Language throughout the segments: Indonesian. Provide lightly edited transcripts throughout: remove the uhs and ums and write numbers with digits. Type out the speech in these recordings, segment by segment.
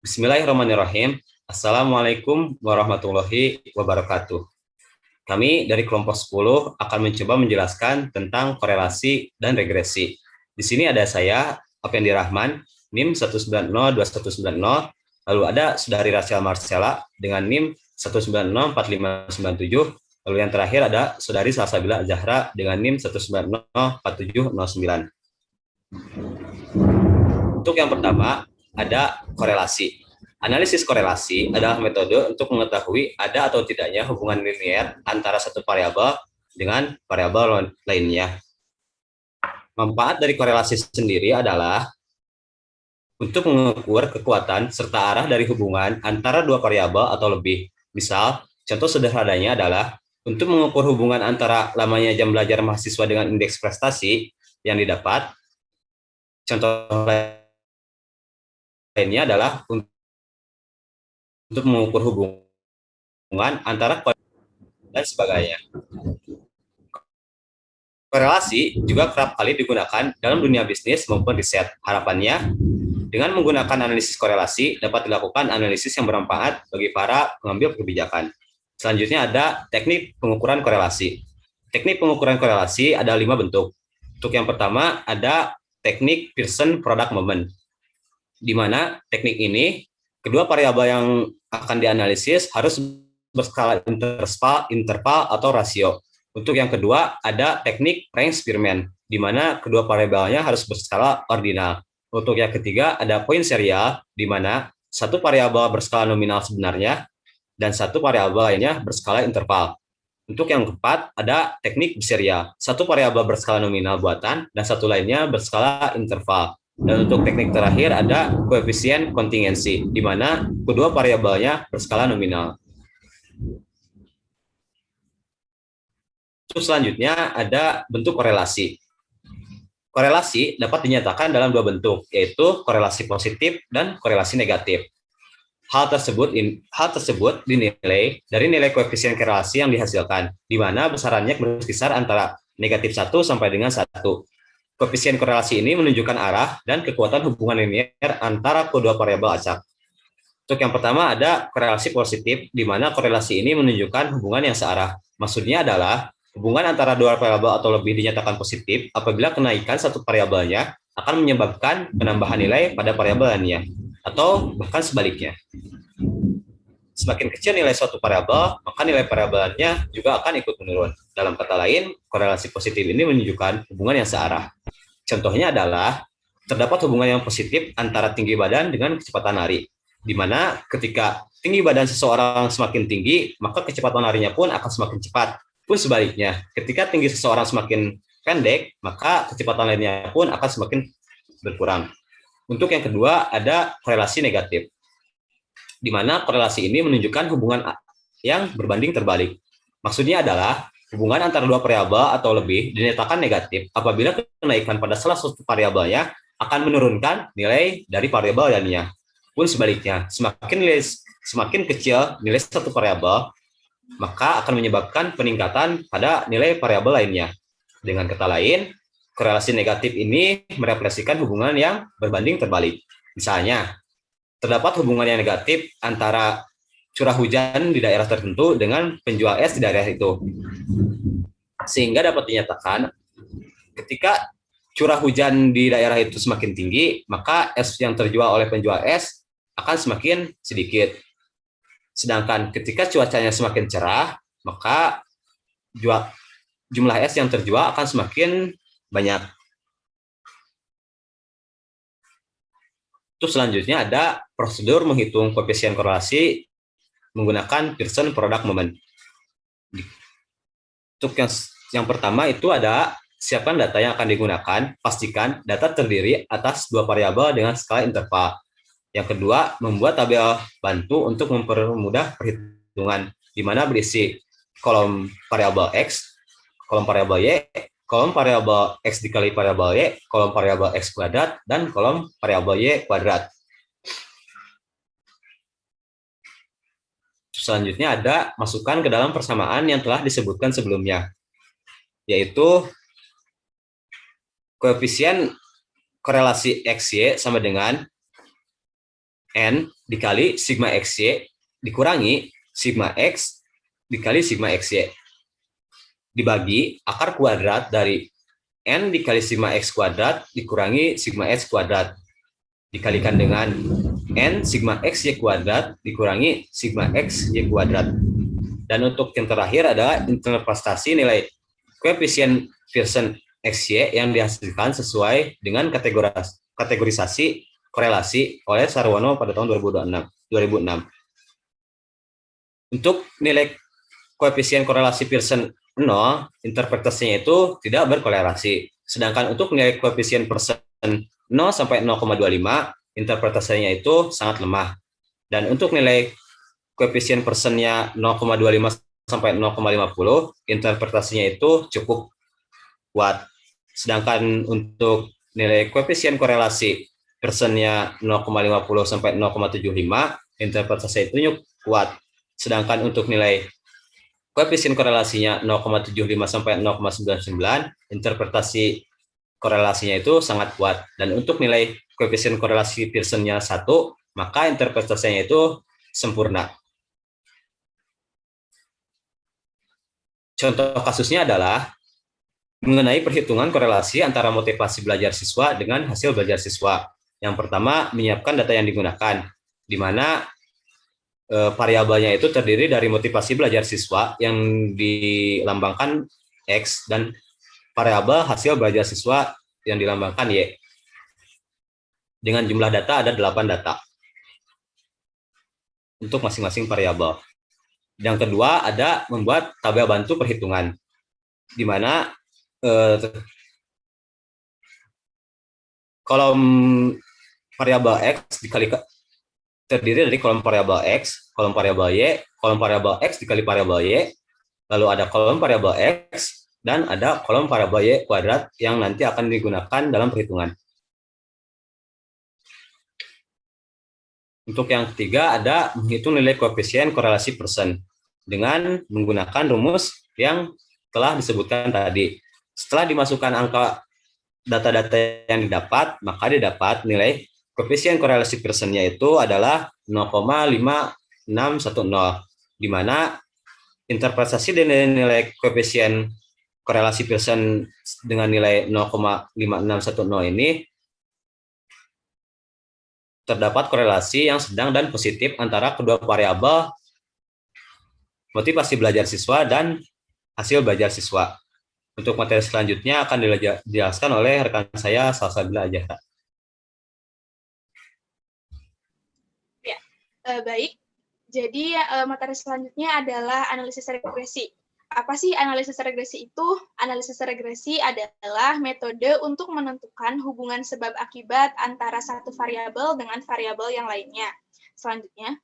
Bismillahirrahmanirrahim. Assalamualaikum warahmatullahi wabarakatuh. Kami dari kelompok 10 akan mencoba menjelaskan tentang korelasi dan regresi. Di sini ada saya, Afendi Rahman, NIM 1902190, lalu ada Saudari Rachel Marcella dengan NIM 1904597, lalu yang terakhir ada Saudari Salsabila Zahra dengan NIM 1904709. Untuk yang pertama, ada korelasi. Analisis korelasi adalah metode untuk mengetahui ada atau tidaknya hubungan linear antara satu variabel dengan variabel lainnya. Manfaat dari korelasi sendiri adalah untuk mengukur kekuatan serta arah dari hubungan antara dua variabel atau lebih. Misal, contoh sederhananya adalah untuk mengukur hubungan antara lamanya jam belajar mahasiswa dengan indeks prestasi yang didapat. Contoh lainnya adalah untuk mengukur hubungan antara dan sebagainya. Korelasi juga kerap kali digunakan dalam dunia bisnis maupun riset. Harapannya, dengan menggunakan analisis korelasi, dapat dilakukan analisis yang bermanfaat bagi para pengambil kebijakan. Selanjutnya ada teknik pengukuran korelasi. Teknik pengukuran korelasi ada 5 bentuk. Untuk yang pertama ada teknik Pearson Product Moment, di mana teknik ini kedua variabel yang akan dianalisis harus berskala interval atau rasio. Untuk yang kedua, ada teknik Frank-Spearman, di mana kedua variabelnya harus berskala ordinal. Untuk yang ketiga, ada point serial, di mana satu variabel berskala nominal sebenarnya dan satu variabel lainnya berskala interval. Untuk yang keempat, ada teknik biserial, satu variabel berskala nominal buatan dan satu lainnya berskala interval. Dan untuk teknik terakhir ada koefisien kontingensi, di mana kedua variabelnya berskala nominal. Terus selanjutnya ada bentuk korelasi. Korelasi dapat dinyatakan dalam dua bentuk, yaitu korelasi positif dan korelasi negatif. Hal tersebut dinilai dari nilai koefisien korelasi yang dihasilkan, di mana besarannya berkisar antara negatif 1 sampai dengan 1. Koefisien korelasi ini menunjukkan arah dan kekuatan hubungan linear antara kedua variabel acak. Untuk yang pertama ada korelasi positif, di mana korelasi ini menunjukkan hubungan yang searah. Maksudnya adalah hubungan antara dua variabel atau lebih dinyatakan positif apabila kenaikan satu variabelnya akan menyebabkan penambahan nilai pada variabel lainnya, atau bahkan sebaliknya. Semakin kecil nilai suatu variabel, maka nilai variabelnya juga akan ikut menurun. Dalam kata lain, korelasi positif ini menunjukkan hubungan yang searah. Contohnya adalah terdapat hubungan yang positif antara tinggi badan dengan kecepatan lari, di mana ketika tinggi badan seseorang semakin tinggi, maka kecepatan larinya pun akan semakin cepat. Pun sebaliknya, ketika tinggi seseorang semakin pendek, maka kecepatan larinya pun akan semakin berkurang. Untuk yang kedua, ada korelasi negatif, di mana korelasi ini menunjukkan hubungan yang berbanding terbalik. Maksudnya adalah hubungan antara dua variabel atau lebih dinyatakan negatif apabila kenaikan pada salah satu variabelnya akan menurunkan nilai dari variabel lainnya. Pun sebaliknya, semakin kecil nilai satu variabel, maka akan menyebabkan peningkatan pada nilai variabel lainnya. Dengan kata lain, korelasi negatif ini merefleksikan hubungan yang berbanding terbalik. Misalnya, terdapat hubungan yang negatif antara curah hujan di daerah tertentu dengan penjual es di daerah itu. Sehingga dapat dinyatakan ketika curah hujan di daerah itu semakin tinggi, maka es yang terjual oleh penjual es akan semakin sedikit. Sedangkan ketika cuacanya semakin cerah, maka jumlah es yang terjual akan semakin banyak. Terus selanjutnya ada prosedur menghitung koefisien korelasi menggunakan Pearson Product Moment. Untuk yang pertama itu ada siapkan data yang akan digunakan, pastikan data terdiri atas dua variabel dengan skala interval. Yang kedua, membuat tabel bantu untuk mempermudah perhitungan, di mana berisi kolom variabel X, kolom variabel Y, kolom variabel X dikali variabel Y, kolom variabel X kuadrat, dan kolom variabel Y kuadrat. Selanjutnya ada masukkan ke dalam persamaan yang telah disebutkan sebelumnya, yaitu koefisien korelasi XY sama dengan N dikali sigma XY dikurangi sigma X dikali sigma XY dibagi akar kuadrat dari N dikali sigma X kuadrat dikurangi sigma X kuadrat dikalikan dengan N sigma XY kuadrat dikurangi sigma XY kuadrat. Dan untuk yang terakhir adalah interpretasi nilai koefisien Pearson XY yang dihasilkan sesuai dengan kategorisasi korelasi oleh Sarwono pada tahun 2006. Untuk nilai koefisien korelasi Pearson 0, interpretasinya itu tidak berkorelasi. Sedangkan untuk nilai koefisien Pearson 0 sampai 0,25, interpretasinya itu sangat lemah. Dan untuk nilai koefisien Pearsonnya 0,25 sampai 0,50, interpretasinya itu cukup kuat. Sedangkan untuk nilai koefisien korelasi Pearsonnya 0,50 sampai 0,75, interpretasi itu kuat. Sedangkan untuk nilai koefisien korelasinya 0,75 sampai 0,99, interpretasi korelasinya itu sangat kuat. Dan untuk nilai koefisien korelasi Pearsonnya 1, maka interpretasinya itu sempurna. Contoh kasusnya adalah mengenai perhitungan korelasi antara motivasi belajar siswa dengan hasil belajar siswa. Yang pertama, menyiapkan data yang digunakan, di mana variabelnya itu terdiri dari motivasi belajar siswa yang dilambangkan X dan variabel hasil belajar siswa yang dilambangkan Y. Dengan jumlah data ada 8 data untuk masing-masing variabel. Yang kedua ada membuat tabel bantu perhitungan, di mana kolom variabel X terdiri dari kolom variabel X, kolom variabel Y, kolom variabel X dikali variabel Y, lalu ada kolom variabel X, dan ada kolom variabel Y kuadrat yang nanti akan digunakan dalam perhitungan. Untuk yang ketiga ada menghitung nilai koefisien korelasi Pearson dengan menggunakan rumus yang telah disebutkan tadi. Setelah dimasukkan angka data-data yang didapat, maka didapat nilai koefisien korelasi Pearsonnya itu adalah 0,5610, di mana interpretasi dari nilai koefisien korelasi Pearson dengan nilai 0,5610 ini terdapat korelasi yang sedang dan positif antara kedua variabel motivasi belajar siswa dan hasil belajar siswa. Untuk materi selanjutnya akan dijelaskan oleh rekan saya, Salsabila Ajahra. Ya, baik. Jadi materi selanjutnya adalah analisis regresi. Apa sih analisis regresi itu? Analisis regresi adalah metode untuk menentukan hubungan sebab akibat antara satu variabel dengan variabel yang lainnya. Selanjutnya,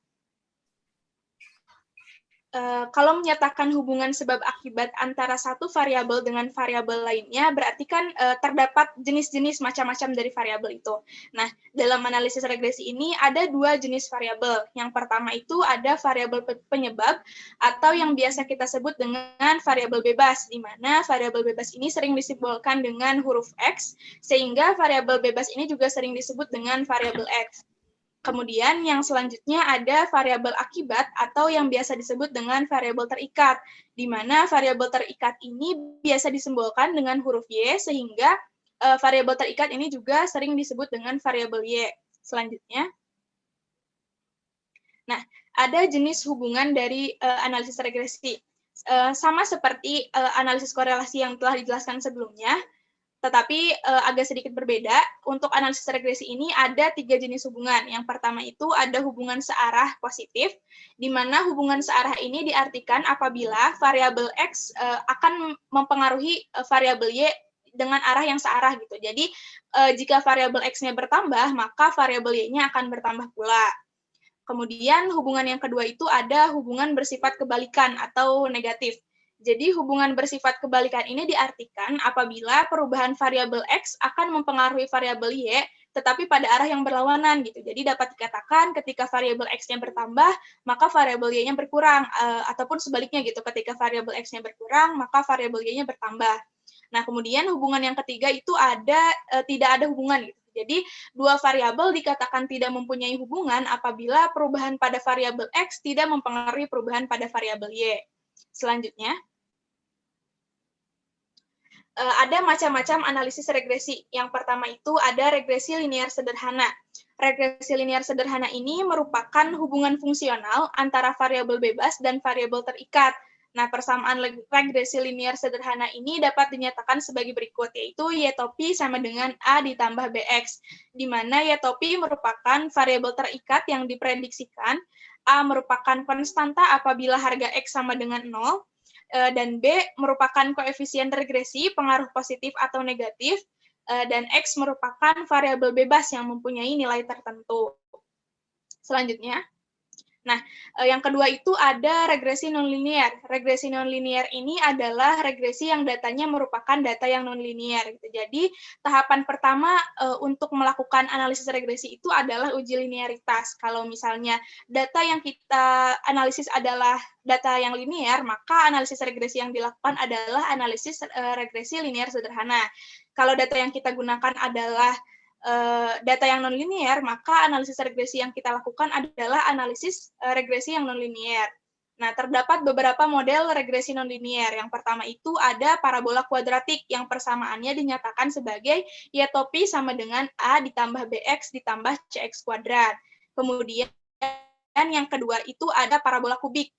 kalau menyatakan hubungan sebab akibat antara satu variabel dengan variabel lainnya, berarti kan terdapat jenis-jenis macam-macam dari variabel itu. Nah, dalam analisis regresi ini ada dua jenis variabel. Yang pertama itu ada variabel penyebab atau yang biasa kita sebut dengan variabel bebas, di mana variabel bebas ini sering disimbolkan dengan huruf X, sehingga variabel bebas ini juga sering disebut dengan variabel X. Kemudian yang selanjutnya ada variabel akibat atau yang biasa disebut dengan variabel terikat, di mana variabel terikat ini biasa disimbolkan dengan huruf Y, sehingga variabel terikat ini juga sering disebut dengan variabel Y. Selanjutnya, nah, ada jenis hubungan dari analisis regresi. Sama seperti analisis korelasi yang telah dijelaskan sebelumnya, tetapi agak sedikit berbeda. Untuk analisis regresi ini ada 3 jenis hubungan. Yang pertama itu ada hubungan searah positif, di mana hubungan searah ini diartikan apabila variabel X akan mempengaruhi variabel Y dengan arah yang searah gitu. Jadi jika variabel X-nya bertambah, maka variabel Y-nya akan bertambah pula. Kemudian hubungan yang kedua itu ada hubungan bersifat kebalikan atau negatif. Jadi hubungan bersifat kebalikan ini diartikan apabila perubahan variabel X akan mempengaruhi variabel Y, tetapi pada arah yang berlawanan gitu. Jadi dapat dikatakan ketika variabel X-nya bertambah, maka variabel Y-nya berkurang, ataupun sebaliknya gitu, ketika variabel X-nya berkurang, maka variabel Y-nya bertambah. Nah, kemudian hubungan yang ketiga itu ada tidak ada hubungan gitu. Jadi, dua variabel dikatakan tidak mempunyai hubungan apabila perubahan pada variabel X tidak mempengaruhi perubahan pada variabel Y. Selanjutnya, ada macam-macam analisis regresi. Yang pertama itu ada regresi linear sederhana. Regresi linear sederhana ini merupakan hubungan fungsional antara variabel bebas dan variabel terikat. Nah, persamaan regresi linear sederhana ini dapat dinyatakan sebagai berikut, yaitu Y topi sama dengan A ditambah BX, di mana Y topi merupakan variabel terikat yang diprediksikan, A merupakan konstanta apabila harga X sama dengan 0, dan B merupakan koefisien regresi pengaruh positif atau negatif, dan X merupakan variabel bebas yang mempunyai nilai tertentu. Selanjutnya, nah, yang kedua itu ada regresi nonlinear. Regresi nonlinear ini adalah regresi yang datanya merupakan data yang nonlinear. Gitu. Jadi, tahapan pertama untuk melakukan analisis regresi itu adalah uji linearitas. Kalau misalnya data yang kita analisis adalah data yang linear, maka analisis regresi yang dilakukan adalah analisis regresi linear sederhana. Kalau data yang kita gunakan adalah data yang nonlinear, maka analisis regresi yang kita lakukan adalah analisis regresi yang nonlinear. Nah, terdapat beberapa model regresi nonlinear. Yang pertama itu ada parabola kuadratik yang persamaannya dinyatakan sebagai Y topi sama dengan A ditambah BX ditambah CX kuadrat. Kemudian yang kedua itu ada parabola kubik,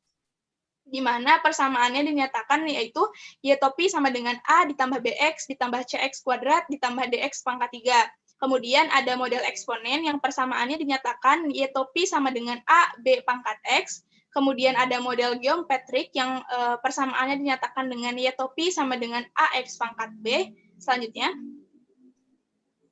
di mana persamaannya dinyatakan yaitu Y topi sama dengan A ditambah BX ditambah CX kuadrat ditambah DX pangkat 3. Kemudian ada model eksponen yang persamaannya dinyatakan Y topi sama dengan A, B pangkat X. Kemudian ada model geometrik yang persamaannya dinyatakan dengan Y topi sama dengan AX pangkat B. Selanjutnya,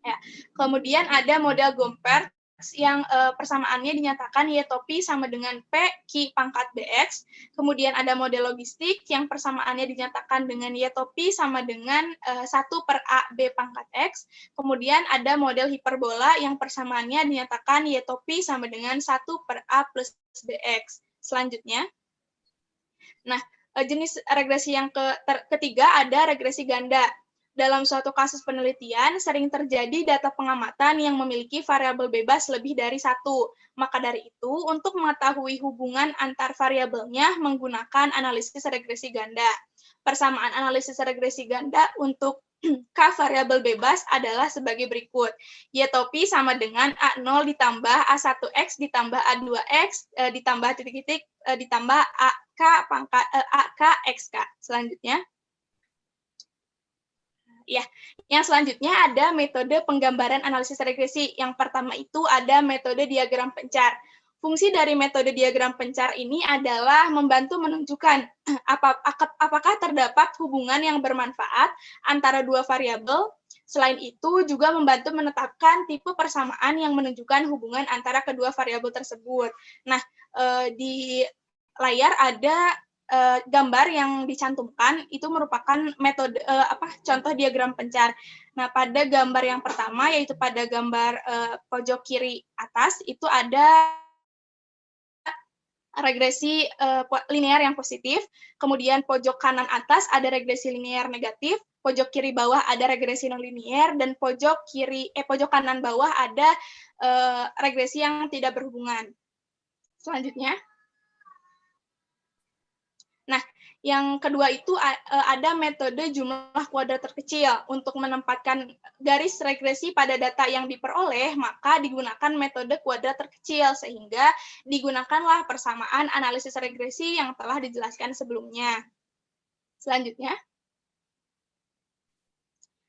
ya. Kemudian ada model Gompert yang persamaannya dinyatakan Y topi sama dengan P, Q pangkat BX. Kemudian ada model logistik yang persamaannya dinyatakan dengan Y topi sama dengan 1 per A, B pangkat X. Kemudian ada model hiperbola yang persamaannya dinyatakan Y topi sama dengan 1 per A plus BX. Selanjutnya, nah, jenis regresi yang ketiga ada regresi ganda. Dalam suatu kasus penelitian, sering terjadi data pengamatan yang memiliki variabel bebas lebih dari satu. Maka dari itu, untuk mengetahui hubungan antar variabelnya menggunakan analisis regresi ganda. Persamaan analisis regresi ganda untuk K variabel bebas adalah sebagai berikut. Y topi sama dengan A0 ditambah A1X ditambah A2X ditambah titik-titik ditambah AK pangkat AK XK. Selanjutnya, ya, yang selanjutnya ada metode penggambaran analisis regresi. Yang pertama itu ada metode diagram pencar. Fungsi dari metode diagram pencar ini adalah membantu menunjukkan apakah terdapat hubungan yang bermanfaat antara dua variabel. Selain itu, juga membantu menetapkan tipe persamaan yang menunjukkan hubungan antara kedua variabel tersebut. Nah, di layar ada gambar yang dicantumkan itu merupakan metode contoh diagram pencar. Nah, pada gambar yang pertama yaitu pada gambar pojok kiri atas itu ada regresi linear yang positif, kemudian pojok kanan atas ada regresi linear negatif, pojok kiri bawah ada regresi nonlinear, dan pojok kanan bawah ada regresi yang tidak berhubungan. Selanjutnya, nah, yang kedua itu ada metode jumlah kuadrat terkecil. Untuk menempatkan garis regresi pada data yang diperoleh, maka digunakan metode kuadrat terkecil, sehingga digunakanlah persamaan analisis regresi yang telah dijelaskan sebelumnya. Selanjutnya,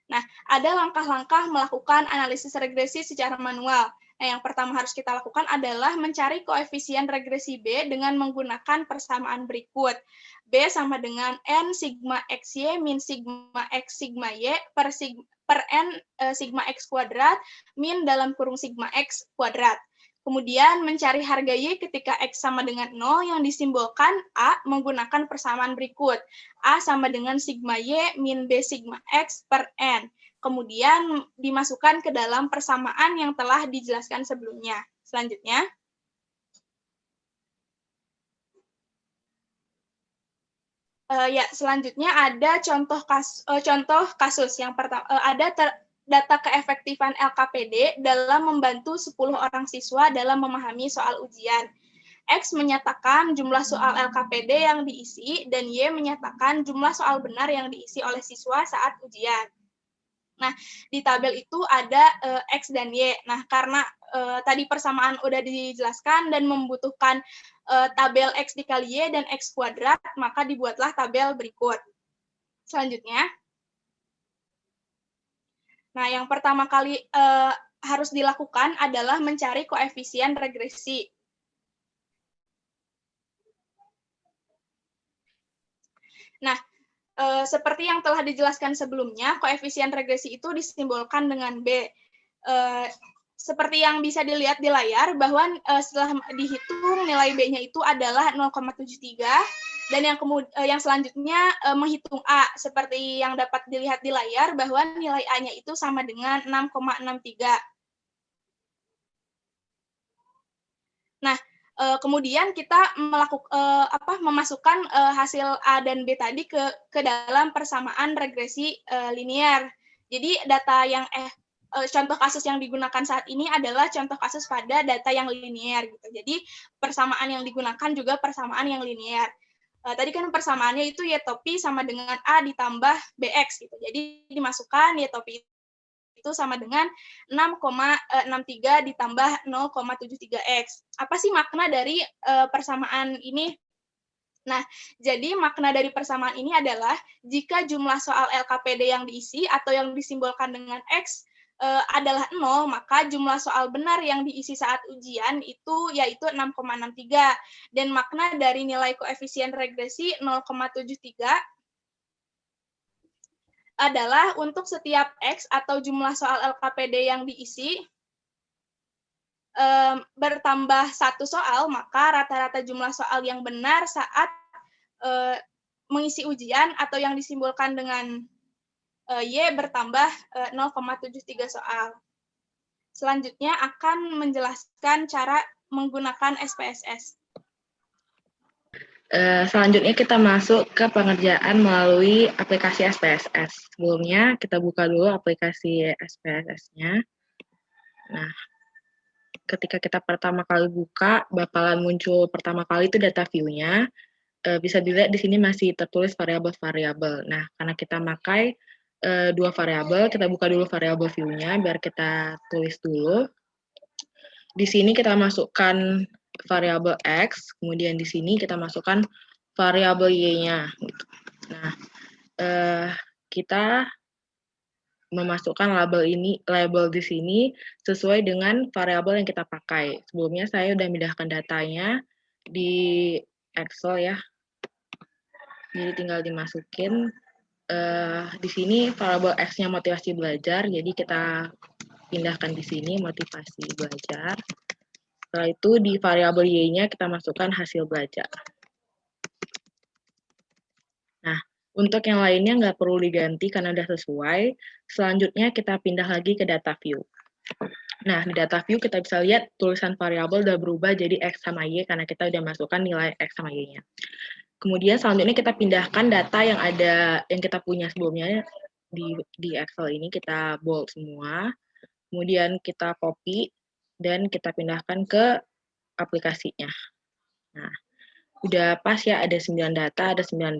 nah, ada langkah-langkah melakukan analisis regresi secara manual. Nah, yang pertama harus kita lakukan adalah mencari koefisien regresi B dengan menggunakan persamaan berikut. B sama dengan N sigma XY min sigma X sigma Y per N sigma X kuadrat min dalam kurung sigma X kuadrat. Kemudian mencari harga Y ketika X sama dengan 0 yang disimbolkan A menggunakan persamaan berikut. A sama dengan sigma Y min B sigma X per N. Kemudian dimasukkan ke dalam persamaan yang telah dijelaskan sebelumnya. Selanjutnya, selanjutnya ada contoh kasus yang pertama ada data keefektifan LKPD dalam membantu 10 orang siswa dalam memahami soal ujian. X menyatakan jumlah soal LKPD yang diisi, dan Y menyatakan jumlah soal benar yang diisi oleh siswa saat ujian. Nah, di tabel itu ada X dan Y. Nah, karena tadi persamaan udah dijelaskan dan membutuhkan tabel X dikali Y dan X kuadrat, maka dibuatlah tabel berikut. Selanjutnya, nah, yang pertama kali harus dilakukan adalah mencari koefisien regresi. Nah, seperti yang telah dijelaskan sebelumnya, koefisien regresi itu disimbolkan dengan B. Seperti yang bisa dilihat di layar, bahwa setelah dihitung nilai B-nya itu adalah 0,73, dan yang selanjutnya menghitung A, seperti yang dapat dilihat di layar, bahwa nilai A-nya itu sama dengan 6,63. Nah, kemudian kita memasukkan hasil A dan B tadi ke dalam persamaan regresi linear. Jadi data yang contoh kasus yang digunakan saat ini adalah contoh kasus pada data yang linear gitu. Jadi persamaan yang digunakan juga persamaan yang linear. Tadi kan persamaannya itu Y topi sama dengan A ditambah BX gitu. Jadi dimasukkan Y topi itu sama dengan 6,63 ditambah 0,73X. Apa sih makna dari persamaan ini? Nah, jadi makna dari persamaan ini adalah jika jumlah soal LKPD yang diisi atau yang disimbolkan dengan X adalah 0, maka jumlah soal benar yang diisi saat ujian itu yaitu 6,63. Dan makna dari nilai koefisien regresi 0,73 adalah untuk setiap X atau jumlah soal LKPD yang diisi bertambah satu soal, maka rata-rata jumlah soal yang benar saat mengisi ujian atau yang disimbolkan dengan Y bertambah 0,73 soal. Selanjutnya akan menjelaskan cara menggunakan SPSS. Selanjutnya kita masuk ke pengerjaan melalui aplikasi SPSS. Sebelumnya kita buka dulu aplikasi SPSS-nya. Nah, ketika kita pertama kali buka, bakalan muncul pertama kali itu data view-nya. Bisa dilihat di sini masih tertulis variabel-variabel. Nah, karena kita pakai dua variabel, kita buka dulu variabel view-nya biar kita tulis dulu. Di sini kita masukkan variabel X, kemudian di sini kita masukkan variabel Y-nya. Gitu. Nah, kita memasukkan label di sini sesuai dengan variabel yang kita pakai. Sebelumnya saya sudah memindahkan datanya di Excel ya. Jadi tinggal dimasukin. Di sini variabel X-nya motivasi belajar, jadi kita pindahkan di sini motivasi belajar. Setelah itu di variabel Y-nya kita masukkan hasil belajar. Nah, untuk yang lainnya nggak perlu diganti karena udah sesuai. Selanjutnya kita pindah lagi ke data view. Nah, di data view kita bisa lihat tulisan variabel udah berubah jadi X sama Y karena kita udah masukkan nilai X sama Y-nya. Kemudian selanjutnya kita pindahkan data yang kita punya sebelumnya di Excel ini, kita bold semua. Kemudian kita copy dan kita pindahkan ke aplikasinya. Nah, udah pas ya, ada 9 data, ada 8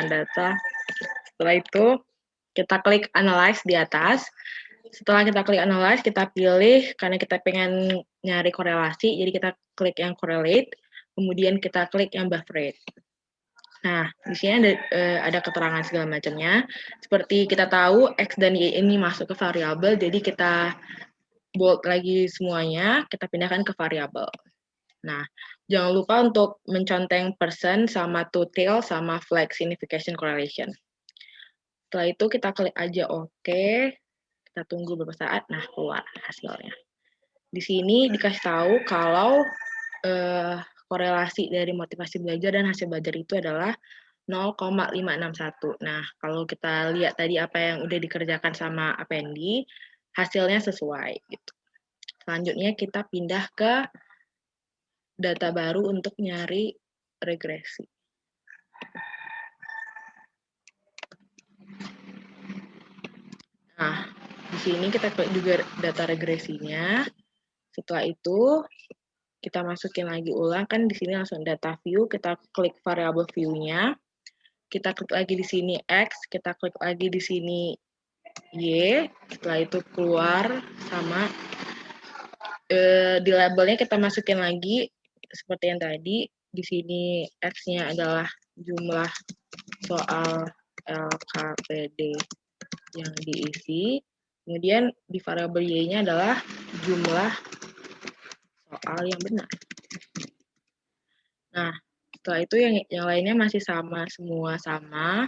data. Setelah itu, kita klik Analyze di atas. Setelah kita klik Analyze, kita pilih, karena kita pengen nyari korelasi, jadi kita klik yang Correlate, kemudian kita klik yang Buff Rate. Nah, di sini ada keterangan segala macamnya. Seperti kita tahu, X dan Y ini masuk ke variabel, jadi kita bold lagi semuanya, kita pindahkan ke variabel. Nah, jangan lupa untuk menconteng percent sama total sama flag signification correlation. Setelah itu kita klik aja OK, kita tunggu beberapa saat, nah keluar hasilnya. Di sini dikasih tahu kalau korelasi dari motivasi belajar dan hasil belajar itu adalah 0,561. Nah, kalau kita lihat tadi apa yang udah dikerjakan sama Apendi, hasilnya sesuai. Gitu. Selanjutnya kita pindah ke data baru untuk nyari regresi. Nah, di sini kita klik juga data regresinya. Setelah itu, kita masukin lagi ulang, kan di sini langsung data view, kita klik variable view-nya, kita klik lagi di sini X, kita klik lagi di sini Y, setelah itu keluar sama di labelnya kita masukin lagi seperti yang tadi, di sini X-nya adalah jumlah soal LKPD yang diisi, kemudian di variabel Y-nya adalah jumlah soal yang benar. Nah, setelah itu yang lainnya masih sama, semua sama.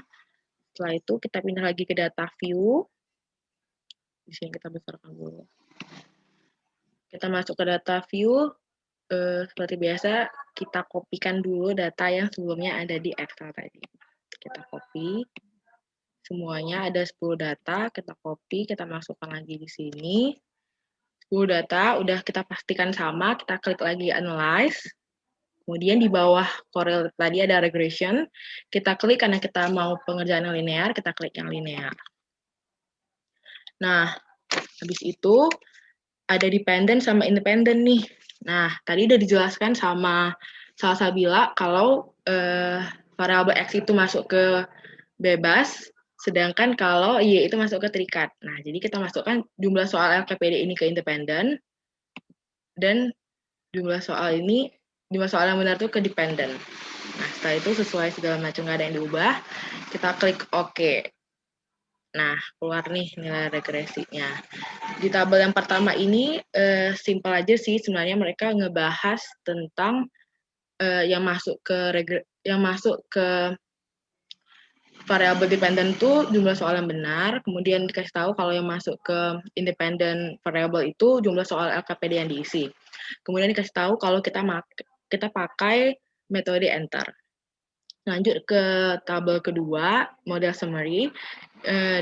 Setelah itu kita pindah lagi ke data view. Di sini kita besarkan dulu. Kita masuk ke data view, seperti biasa kita kopikan dulu data yang sebelumnya ada di Excel tadi. Kita copy. Semuanya ada 10 data, kita copy, kita masukkan lagi di sini. 10 data, udah kita pastikan sama, kita klik lagi analyze. Kemudian di bawah Corel tadi ada regression, kita klik karena kita mau pengerjaan yang linear, kita klik yang linear. Nah, habis itu ada dependent sama independent nih. Nah, tadi udah dijelaskan sama Salsabila kalau variabel X itu masuk ke bebas, sedangkan kalau Y itu masuk ke terikat. Nah, jadi kita masukkan jumlah soal LKPD ini ke independent, dan jumlah soal yang benar itu ke dependent. Nah, setelah itu sesuai segala macam, nggak ada yang diubah, kita klik OK. Nah, keluar nih nilai regresinya. Di tabel yang pertama ini simpel aja sih, sebenarnya mereka ngebahas tentang yang masuk ke variabel dependent itu jumlah soal yang benar, kemudian dikasih tahu kalau yang masuk ke independent variable itu jumlah soal LKPD yang diisi. Kemudian dikasih tahu kalau kita pakai metode enter. Lanjut ke tabel kedua, model summary,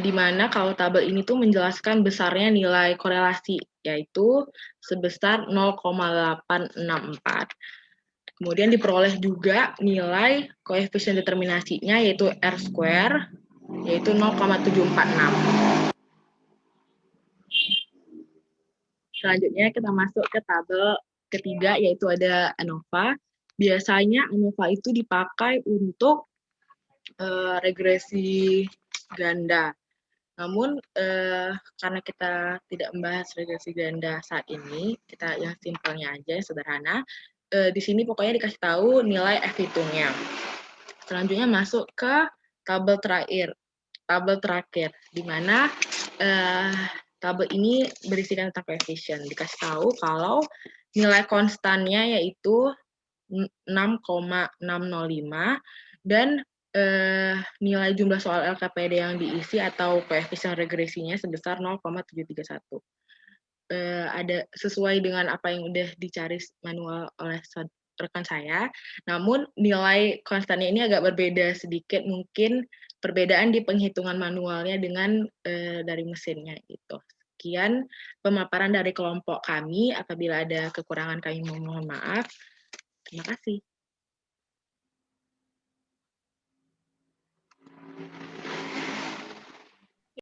di mana kalau tabel ini tuh menjelaskan besarnya nilai korelasi, yaitu sebesar 0,864. Kemudian diperoleh juga nilai koefisien determinasinya, yaitu R-square, yaitu 0,746. Selanjutnya kita masuk ke tabel ketiga, yaitu ada ANOVA. Biasanya ANOVA itu dipakai untuk regresi ganda. Namun karena kita tidak membahas regresi ganda saat ini, kita yang simpelnya aja, sederhana. Di sini pokoknya dikasih tahu nilai F-hitungnya. Selanjutnya masuk ke tabel terakhir, di mana tabel ini berisikan tentang koefisien. Dikasih tahu kalau nilai konstannya yaitu 6,605 dan nilai jumlah soal LKPD yang diisi atau koefisien regresinya sebesar 0,731. Ada sesuai dengan apa yang udah dicari manual oleh rekan saya, namun nilai konstannya ini agak berbeda sedikit, mungkin perbedaan di penghitungan manualnya dengan dari mesinnya gitu. Sekian pemaparan dari kelompok kami, apabila ada kekurangan kami mohon maaf. Terima kasih.